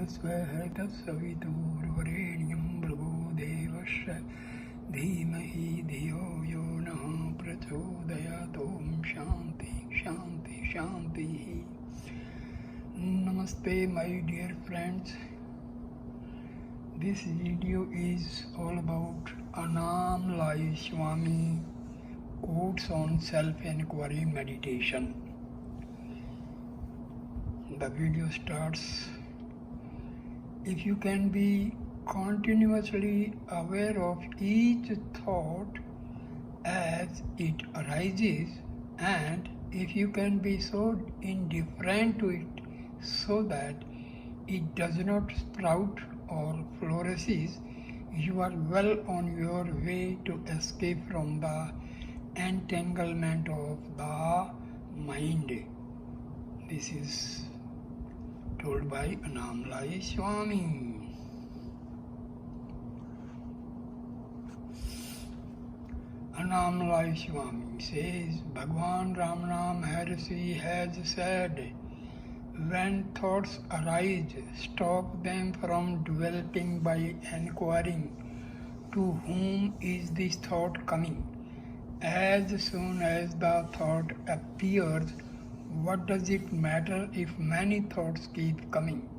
स्वः तत्सवितुर्वरेण्यं भर्गो देवस्य धीमहि धियो यो नः प्रचोदयात्। ॐ शान्ति शान्ति शान्तिः. Namaste my dear friends. This video is all about Annamalai Swami quotes on self-enquiry meditation. The video starts: if you can be continuously aware of each thought as it arises, and if you can be so indifferent to it so that it does not sprout or flourishes, you are well on your way to escape from the entanglement of the mind. This is told by Annamalai Swami. Annamalai Swami says, Bhagwan Ramana Maharshi has said, when thoughts arise, stop them from developing by inquiring, to whom is this thought coming? As soon as the thought appears, what does it matter if many thoughts keep coming?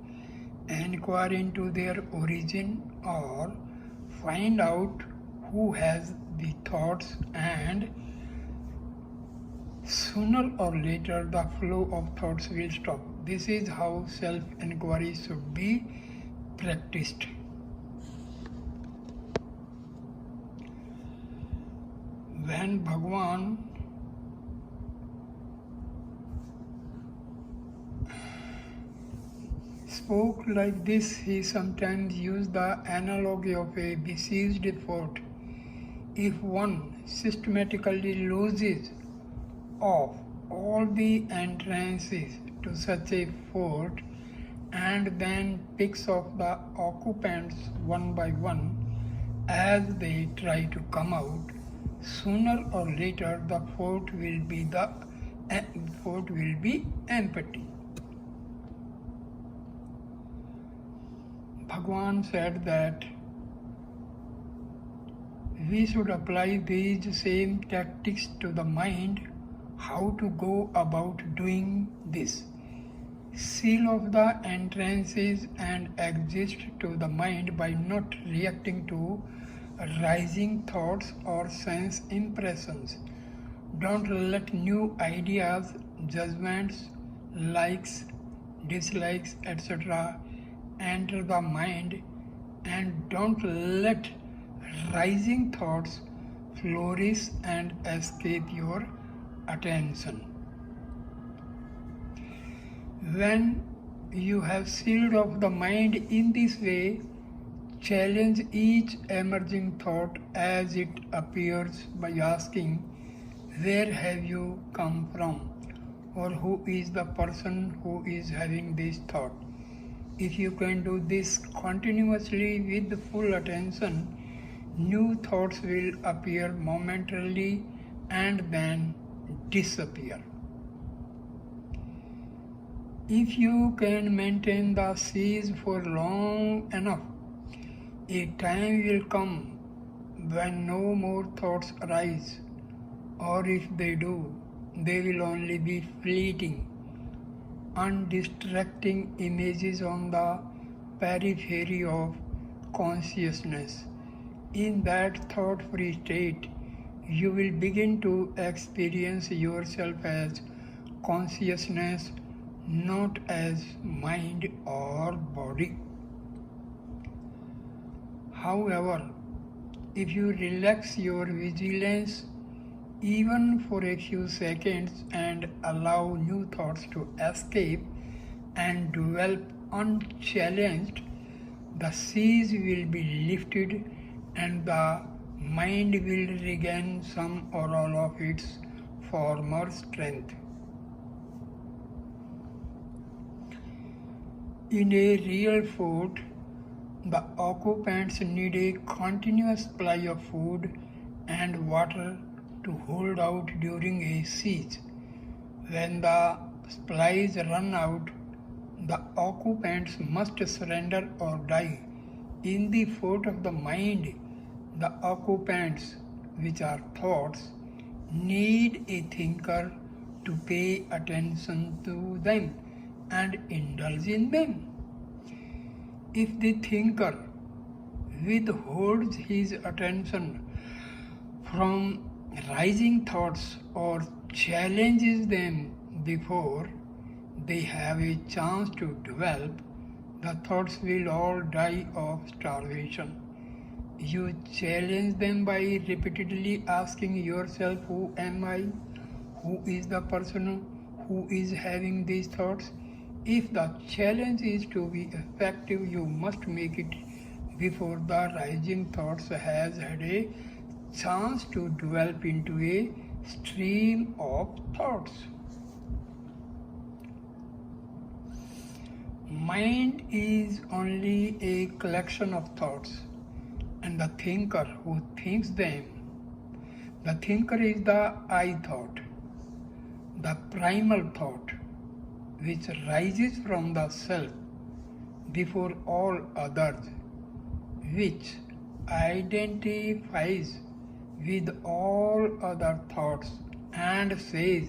Inquire into their origin, or find out who has the thoughts, and sooner or later the flow of thoughts will stop. This is how self-inquiry should be practiced. When Bhagwan spoke like this, he sometimes used the analogy of a besieged fort. If one systematically loses off all the entrances to such a fort and then picks off the occupants one by one as they try to come out, sooner or later the fort will be empty. Bhagwan said that we should apply these same tactics to the mind. How to go about doing this? Seal off the entrances and exist to the mind by not reacting to rising thoughts or sense impressions. Don't let new ideas, judgments, likes, dislikes, etc. enter the mind, and don't let rising thoughts flourish and escape your attention. When you have sealed off the mind in this way, challenge each emerging thought as it appears by asking, where have you come from? Or who is the person who is having this thought? If you can do this continuously with full attention, new thoughts will appear momentarily and then disappear. If you can maintain the siege for long enough, a time will come when no more thoughts arise, or if they do, they will only be fleeting, undistracting images on the periphery of consciousness. In that thought-free state, you will begin to experience yourself as consciousness, not as mind or body. However, if you relax your vigilance even for a few seconds and allow new thoughts to escape and develop unchallenged, the siege will be lifted and the mind will regain some or all of its former strength. In a real fort, the occupants need a continuous supply of food and water to hold out during a siege. When the supplies run out, The occupants must surrender or die. In the fort of the mind, the occupants, which are thoughts, need a thinker to pay attention to them and indulge in them. If the thinker withholds his attention from rising thoughts or challenges them before they have a chance to develop, the thoughts will all die of starvation. You challenge them by repeatedly asking yourself, who am I? Who is the person who is having these thoughts? If the challenge is to be effective, you must make it before the rising thoughts has had a chance to develop into a stream of thoughts. Mind is only a collection of thoughts, and the thinker who thinks them, the thinker is the I thought, the primal thought, which rises from the self before all others, which identifies with all other thoughts and says,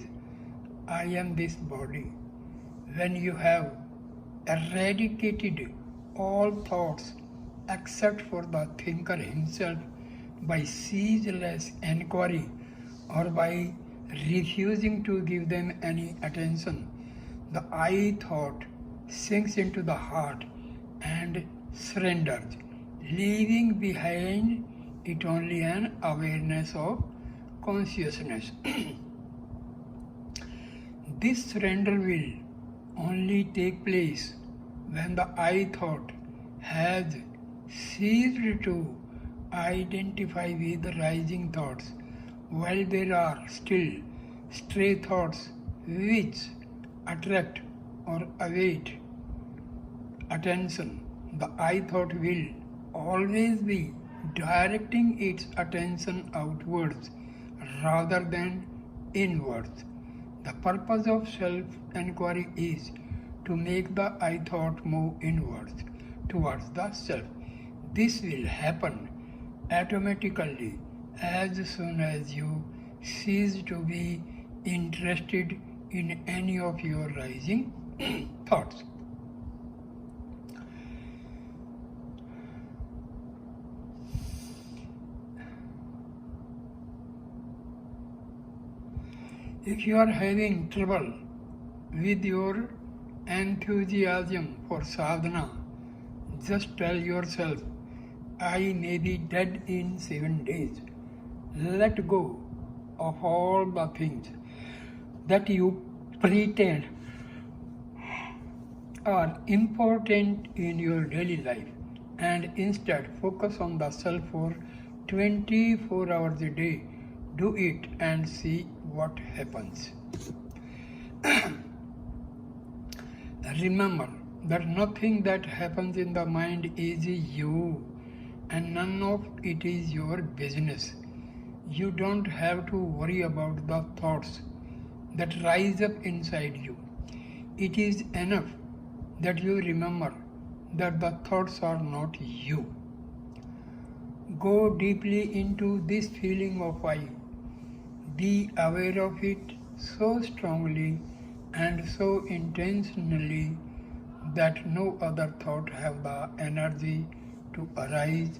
I am this body. When you have eradicated all thoughts except for the thinker himself by ceaseless enquiry or by refusing to give them any attention, the I thought sinks into the heart and surrenders, leaving behind it only an awareness of consciousness. This surrender will only take place when the I thought has ceased to identify with the rising thoughts, while there are still stray thoughts which attract or await attention. The I thought will always be directing its attention outwards rather than inwards. The purpose of self-enquiry is to make the I thought move inwards towards the self. This will happen automatically as soon as you cease to be interested in any of your rising thoughts. If you are having trouble with your enthusiasm for sadhana, just tell yourself, I may be dead in 7 days. Let go of all the things that you pretend are important in your daily life and instead focus on the self for 24 hours a day. Do it and see what happens. Remember that nothing that happens in the mind is you, and none of it is your business. You don't have to worry about the thoughts that rise up inside you. It is enough that you remember that the thoughts are not you. Go deeply into this feeling of I. Be aware of it so strongly and so intentionally that no other thought have the energy to arise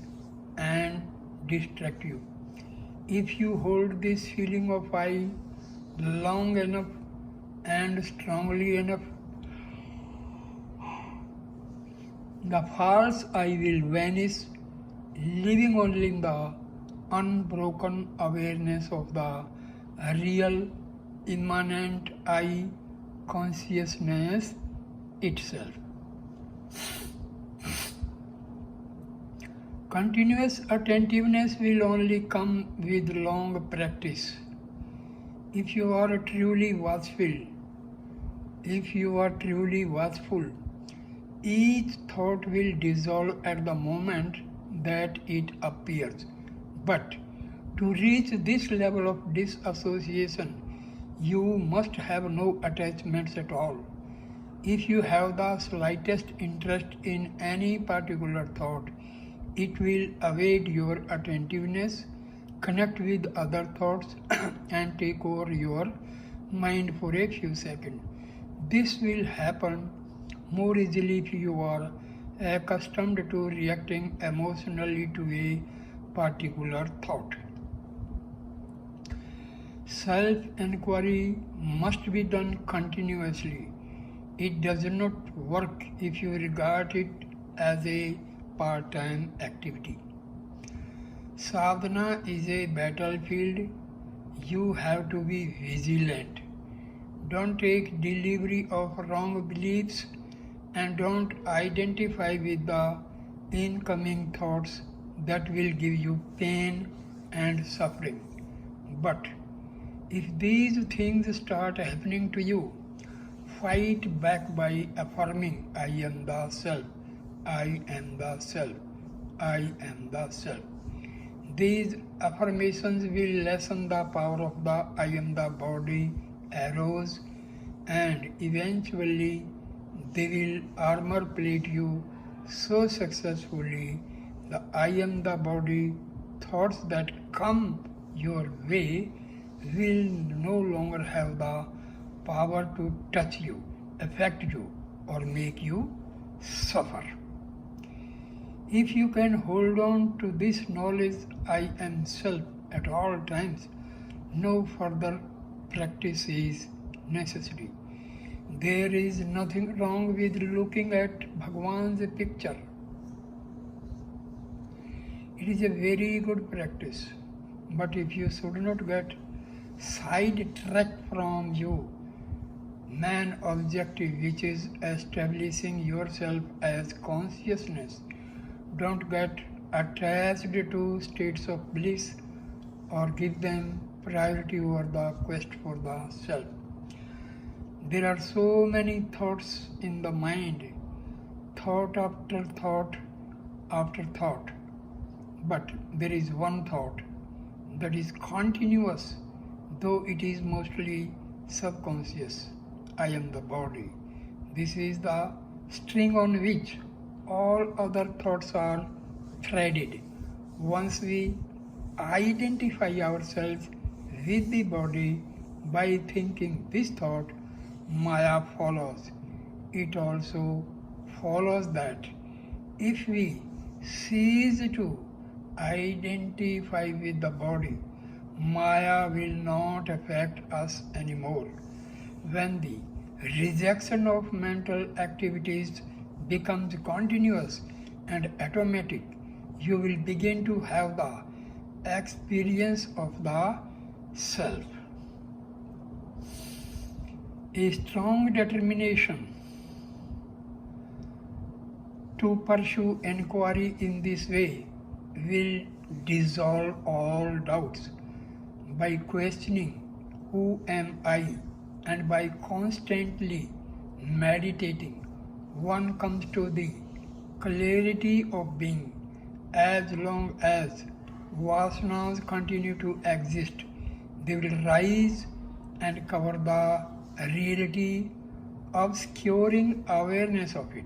and distract you. If you hold this feeling of I long enough and strongly enough, the false I will vanish, leaving only in the unbroken awareness of the real immanent I consciousness itself. Continuous attentiveness will only come with long practice. If you are truly watchful, each thought will dissolve at the moment that it appears. But to reach this level of disassociation, you must have no attachments at all. If you have the slightest interest in any particular thought, it will evade your attentiveness, connect with other thoughts, and take over your mind for a few seconds. This will happen more easily if you are accustomed to reacting emotionally to a particular thought. Self-inquiry must be done continuously. It does not work if you regard it as a part-time activity. Sadhana is a battlefield. You have to be vigilant. Don't take delivery of wrong beliefs and don't identify with the incoming thoughts that will give you pain and suffering. But if these things start happening to you, fight back by affirming, I am the self, I am the self, I am the self. These affirmations will lessen the power of the I am the body arrows, and eventually they will armor plate you so successfully the I am the body thoughts that come your way will no longer have the power to touch you, affect you, or make you suffer. If you can hold on to this knowledge, I am self, at all times, no further practice is necessary. There is nothing wrong with looking at Bhagwan's picture. It is a very good practice, but if you should not get sidetracked from your main objective, which is establishing yourself as consciousness, don't get attached to states of bliss or give them priority over the quest for the self. There are so many thoughts in the mind, thought after thought after thought, but there is one thought that is continuous, though it is mostly subconscious. I am the body. This is the string on which all other thoughts are threaded. Once we identify ourselves with the body by thinking this thought, Maya follows. It also follows that if we cease to identify with the body, Maya will not affect us anymore. When the rejection of mental activities becomes continuous and automatic, you will begin to have the experience of the self. A strong determination to pursue inquiry in this way will dissolve all doubts. By questioning who am I and by constantly meditating, one comes to the clarity of being. As long as vasanas continue to exist, they will rise and cover the reality, obscuring awareness of it.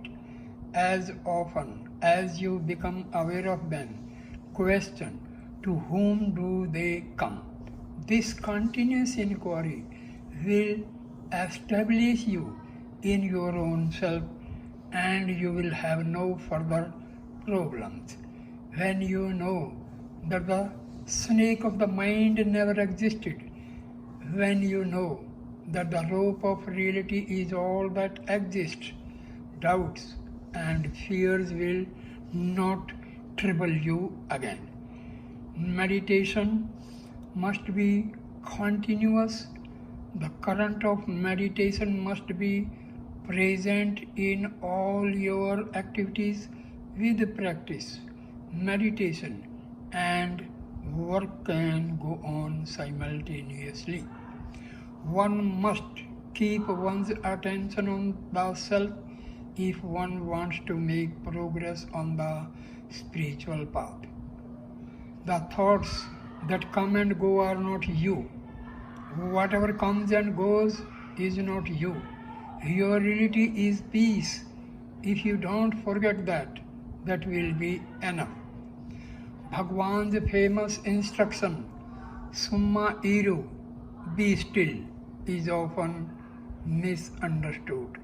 As often as you become aware of them, question, to whom do they come? This continuous inquiry will establish you in your own self, and you will have no further problems. When you know that the snake of the mind never existed, when you know that the rope of reality is all that exists, doubts and fears will not trouble you again. Meditation must be continuous. The current of meditation must be present in all your activities with practice. Meditation and work can go on simultaneously. One must keep one's attention on the self if one wants to make progress on the spiritual path. The thoughts that come and go are not you. Whatever comes and goes is not you. Your reality is peace. If you don't forget that, that will be enough. Bhagwan's famous instruction, Summa Iru, be still, is often misunderstood.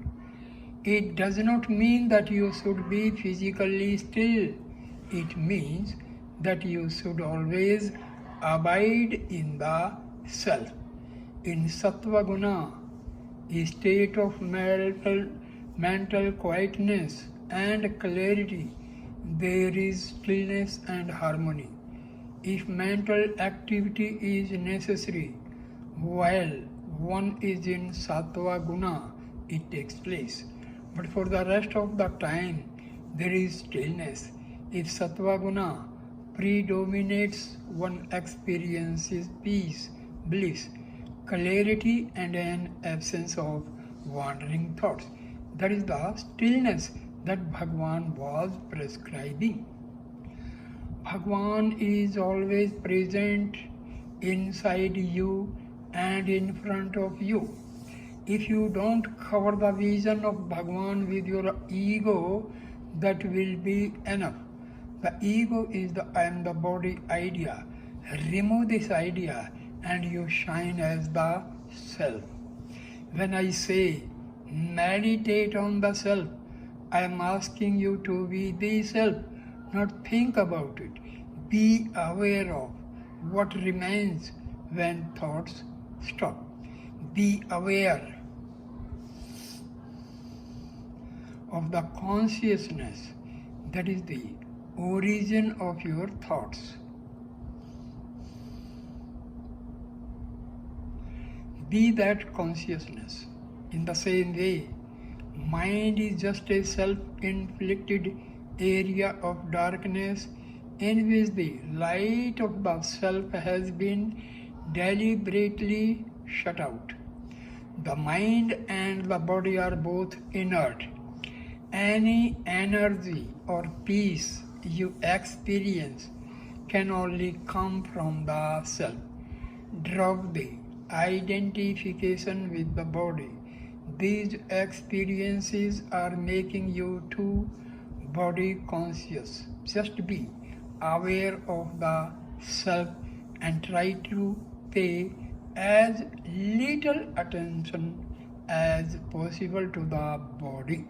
It does not mean that you should be physically still. It means that you should always abide in the self. In Sattva Guna, a state of mental quietness and clarity, there is stillness and harmony. If mental activity is necessary while one is in Sattva Guna, it takes place. But for the rest of the time, there is stillness. If Sattva Guna predominates, one experiences peace, bliss, clarity, and an absence of wandering thoughts. That is the stillness that Bhagwan was prescribing. Bhagwan is always present inside you and in front of you. If you don't cover the vision of Bhagwan with your ego, that will be enough. The ego is the I am the body idea. Remove this idea and you shine as the self. When I say meditate on the self, I am asking you to be the self, not think about it. Be aware of what remains when thoughts stop. Be aware of the consciousness that is the origin of your thoughts. Be that consciousness. In the same way, mind is just a self-inflicted area of darkness in which the light of the self has been deliberately shut out. The mind and the body are both inert. Any energy or peace you experience can only come from the self. Drop the identification with the body. These experiences are making you too body conscious. Just be aware of the self and try to pay as little attention as possible to the body.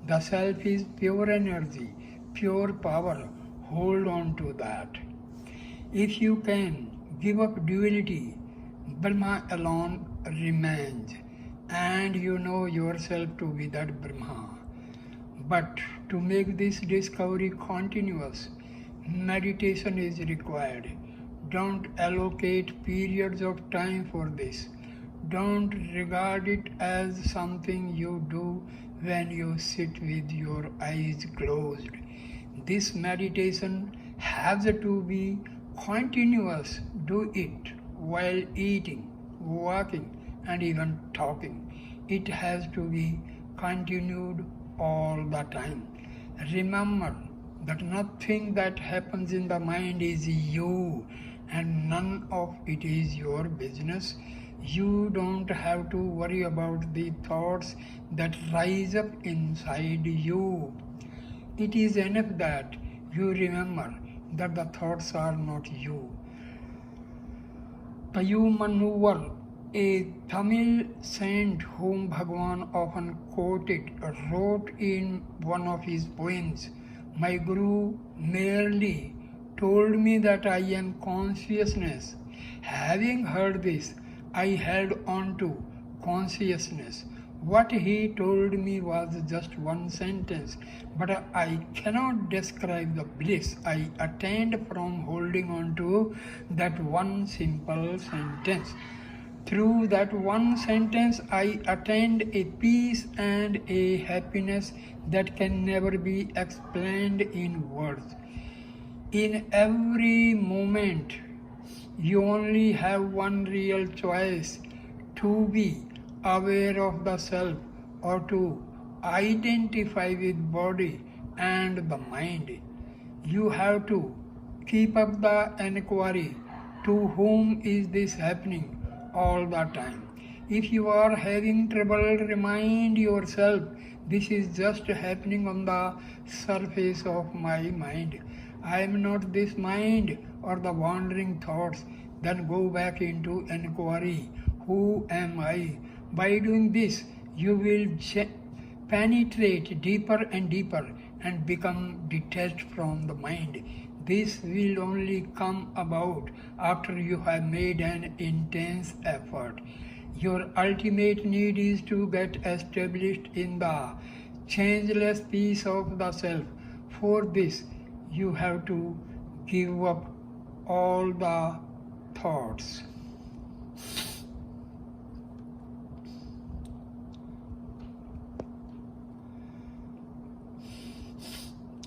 The self is pure energy, pure power. Hold on to that. If you can give up duality, Brahma alone remains, and you know yourself to be that Brahma. But to make this discovery continuous, meditation is required. Don't allocate periods of time for this. Don't regard it as something you do when you sit with your eyes closed. This meditation has to be continuous. Do it while eating, walking, and even talking. It has to be continued all the time. Remember that nothing that happens in the mind is you, and none of it is your business. You don't have to worry about the thoughts that rise up inside you. It is enough that you remember that the thoughts are not you. Payumanuvar, a Tamil saint whom Bhagwan often quoted, wrote in one of his poems, "My Guru merely told me that I am consciousness. Having heard this, I held on to consciousness. What he told me was just one sentence, but I cannot describe the bliss I attained from holding on to that one simple sentence. Through that one sentence, I attained a peace and a happiness that can never be explained in words. In every moment, you only have one real choice: to be aware of the self or to identify with body and the mind. You have to keep up the enquiry, to whom is this happening, all the time. If you are having trouble, remind yourself, this is just happening on the surface of my mind. I am not this mind or the wandering thoughts. Then go back into enquiry. Who am I? By doing this, you will penetrate deeper and deeper and become detached from the mind. This will only come about after you have made an intense effort. Your ultimate need is to get established in the changeless peace of the self. For this, you have to give up all the thoughts.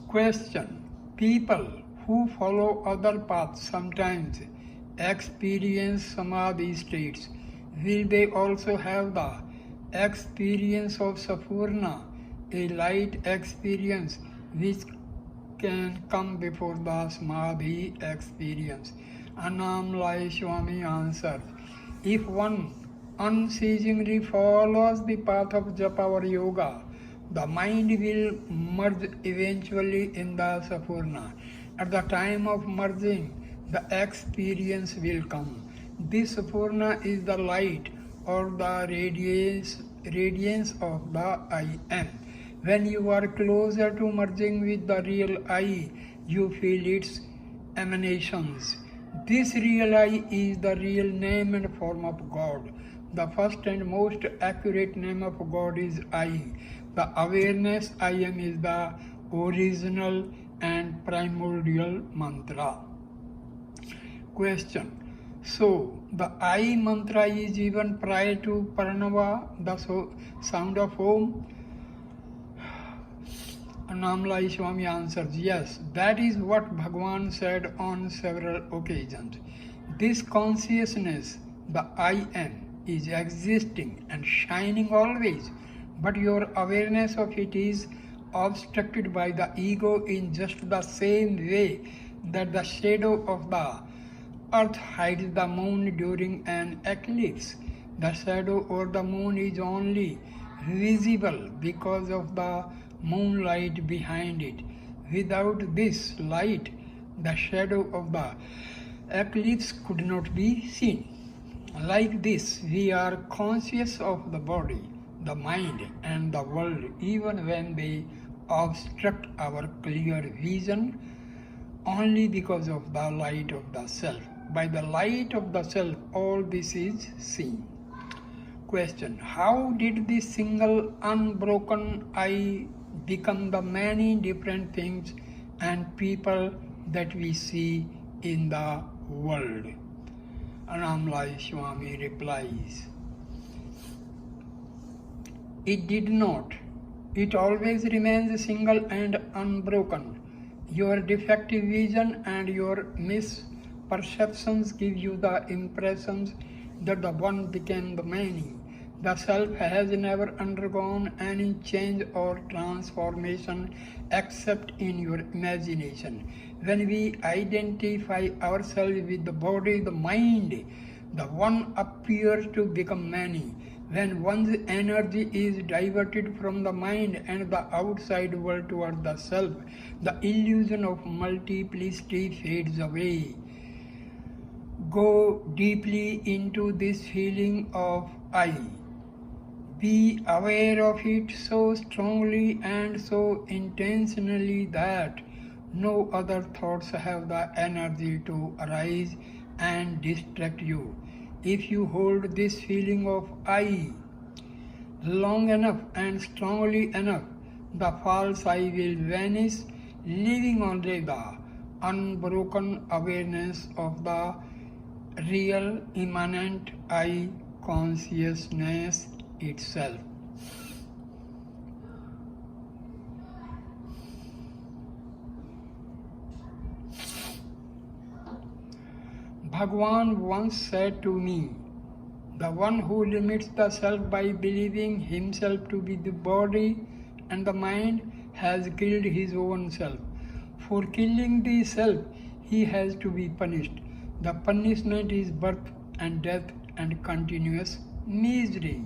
Question. People who follow other paths sometimes experience samadhi states. Will they also have the experience of Sapurna, a light experience which can come before the samadhi experience? Annamalai Swami answers, if one unceasingly follows the path of japa or yoga, the mind will merge eventually in the Sapurna. At the time of merging, the experience will come. This Sapurna is the light or the radiance of the I am. When you are closer to merging with the real I, you feel its emanations. This real I is the real name and form of God. The first and most accurate name of God is I. The awareness I am is the original and primordial mantra. Question. So, the I mantra is even prior to Pranava, the sound of Om? Annamalai Swami answers, yes, that is what Bhagavan said on several occasions. This consciousness, the I am, is existing and shining always, but your awareness of it is obstructed by the ego in just the same way that the shadow of the earth hides the moon during an eclipse. The shadow or the moon is only visible because of the moonlight behind it. Without this light, the shadow of the eclipse could not be seen. Like this, we are conscious of the body, the mind, and the world even when they obstruct our clear vision only because of the light of the self. By the light of the self, all this is seen. Question. How did this single unbroken I become the many different things and people that we see in the world? Annamalai Swami replies, it did not. It always remains single and unbroken. Your defective vision and your misperceptions give you the impressions that the one became the many. The self has never undergone any change or transformation except in your imagination. When we identify ourselves with the body, the mind, the one appears to become many. When one's energy is diverted from the mind and the outside world toward the self, the illusion of multiplicity fades away. Go deeply into this feeling of I. Be aware of it so strongly and so intentionally that no other thoughts have the energy to arise and distract you. If you hold this feeling of I long enough and strongly enough, the false I will vanish, leaving only the unbroken awareness of the real immanent I consciousness itself. Bhagavan once said to me, the one who limits the self by believing himself to be the body and the mind has killed his own self. For killing the self, he has to be punished. The punishment is birth and death and continuous misery.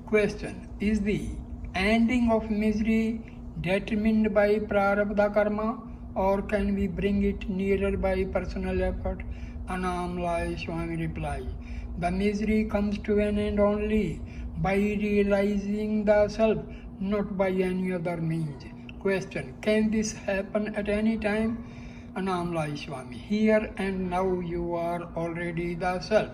Question: is the ending of misery determined by prarabdha karma, or can we bring it nearer by personal effort? Annamalai Swami reply: the misery comes to an end only by realizing the self, not by any other means. Question: can this happen at any time? Annamalai Swami: here and now you are already the self.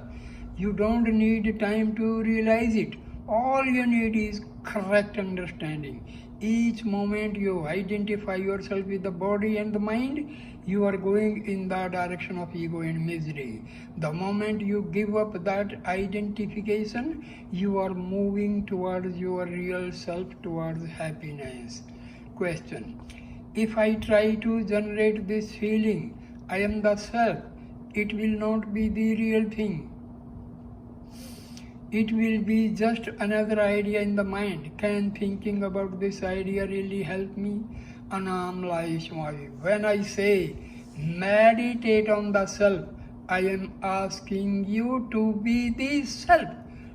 You don't need time to realize it. All you need is correct understanding. Each moment you identify yourself with the body and the mind, you are going in the direction of ego and misery. The moment you give up that identification, you are moving towards your real self, towards happiness. Question: if I try to generate this feeling, I am the self, it will not be the real thing. It will be just another idea in the mind. Can thinking about this idea really help me? Annamalai Swami: when I say meditate on the self, I am asking you to be the self,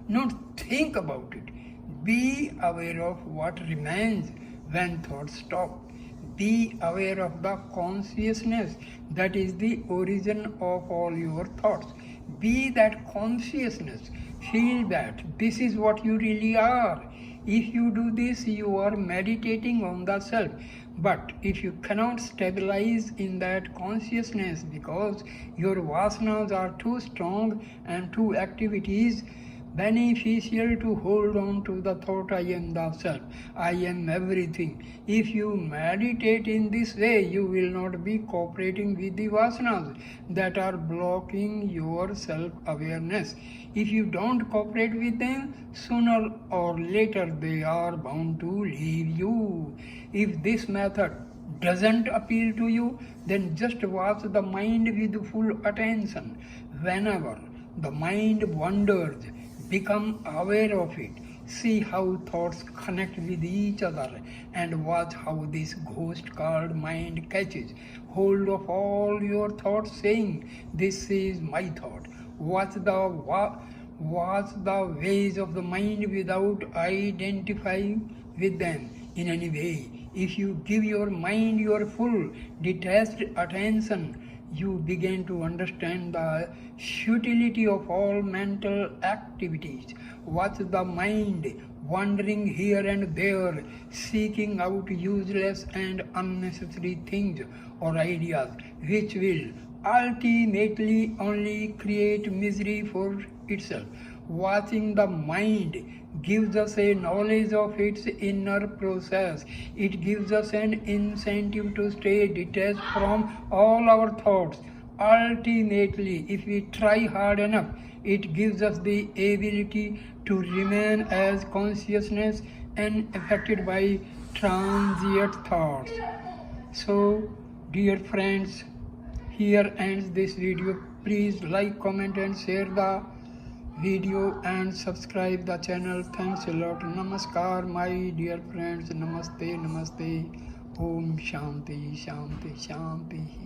not think about it. Be aware of what remains when thoughts stop. Be aware of the consciousness that is the origin of all your thoughts. Be that consciousness. Feel that this is what you really are. If you do this, you are meditating on the self. But if you cannot stabilize in that consciousness because your vasanas are too strong and too activities beneficial to hold on to the thought, I am the self, I am everything. If you meditate in this way, you will not be cooperating with the vasanas that are blocking your self-awareness. If you don't cooperate with them, sooner or later they are bound to leave you. If this method doesn't appeal to you, then just watch the mind with full attention. Whenever the mind wanders, become aware of it. See how thoughts connect with each other and watch how this ghost called mind catches hold of all your thoughts, saying, this is my thought. Watch the ways of the mind without identifying with them in any way. If you give your mind your full detached attention, you begin to understand the futility of all mental activities. Watch the mind wandering here and there, seeking out useless and unnecessary things or ideas, which will ultimately only create misery for itself. Watching the mind gives us a knowledge of its inner process. It gives us an incentive to stay detached from all our thoughts. Ultimately, if we try hard enough, it gives us the ability to remain as consciousness unaffected by transient thoughts. So, dear friends, here ends this video. Please like, comment and share the video and subscribe the channel. Thanks a lot. Namaskar, my dear friends. Namaste, namaste. Om Shanti, Shanti, Shanti.